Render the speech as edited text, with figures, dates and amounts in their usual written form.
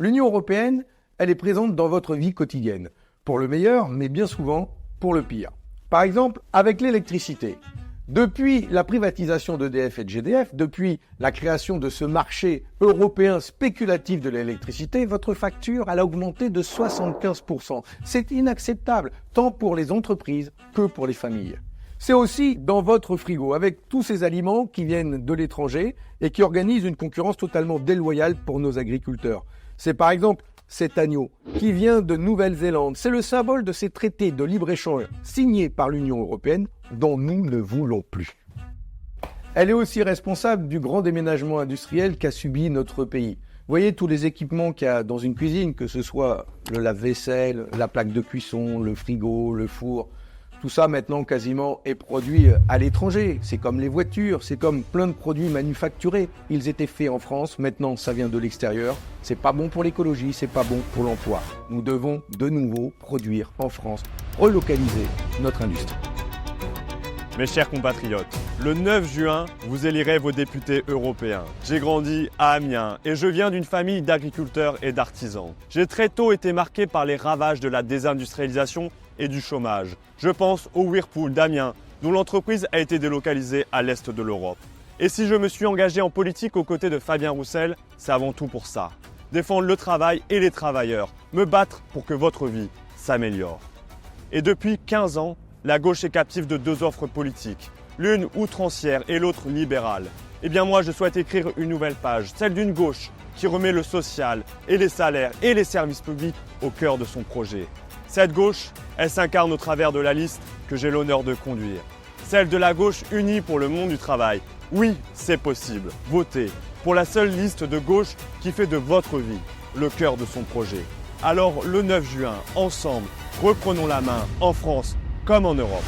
L'Union européenne, elle est présente dans votre vie quotidienne, pour le meilleur, mais bien souvent pour le pire. Par exemple, avec l'électricité. Depuis la privatisation d'EDF et de GDF, depuis la création de ce marché européen spéculatif de l'électricité, votre facture elle a augmenté de 75%. C'est inacceptable, tant pour les entreprises que pour les familles. C'est aussi dans votre frigo, avec tous ces aliments qui viennent de l'étranger et qui organisent une concurrence totalement déloyale pour nos agriculteurs. C'est par exemple cet agneau qui vient de Nouvelle-Zélande. C'est le symbole de ces traités de libre-échange signés par l'Union européenne dont nous ne voulons plus. Elle est aussi responsable du grand déménagement industriel qu'a subi notre pays. Vous voyez tous les équipements qu'il y a dans une cuisine, que ce soit le lave-vaisselle, la plaque de cuisson, le frigo, le four. Tout ça maintenant quasiment est produit à l'étranger. C'est comme les voitures, c'est comme plein de produits manufacturés. Ils étaient faits en France, maintenant ça vient de l'extérieur. C'est pas bon pour l'écologie, c'est pas bon pour l'emploi. Nous devons de nouveau produire en France, relocaliser notre industrie. Mes chers compatriotes, le 9 juin, vous élirez vos députés européens. J'ai grandi à Amiens et je viens d'une famille d'agriculteurs et d'artisans. J'ai très tôt été marqué par les ravages de la désindustrialisation et du chômage. Je pense au Whirlpool d'Amiens, dont l'entreprise a été délocalisée à l'est de l'Europe. Et si je me suis engagé en politique aux côtés de Fabien Roussel, c'est avant tout pour ça. Défendre le travail et les travailleurs, me battre pour que votre vie s'améliore. Et depuis 15 ans, la gauche est captive de deux offres politiques, l'une outrancière et l'autre libérale. Eh bien moi, je souhaite écrire une nouvelle page, celle d'une gauche qui remet le social et les salaires et les services publics au cœur de son projet. Cette gauche, elle s'incarne au travers de la liste que j'ai l'honneur de conduire. Celle de la gauche unie pour le monde du travail. Oui, c'est possible. Votez pour la seule liste de gauche qui fait de votre vie le cœur de son projet. Alors le 9 juin, ensemble, reprenons la main en France comme en Europe.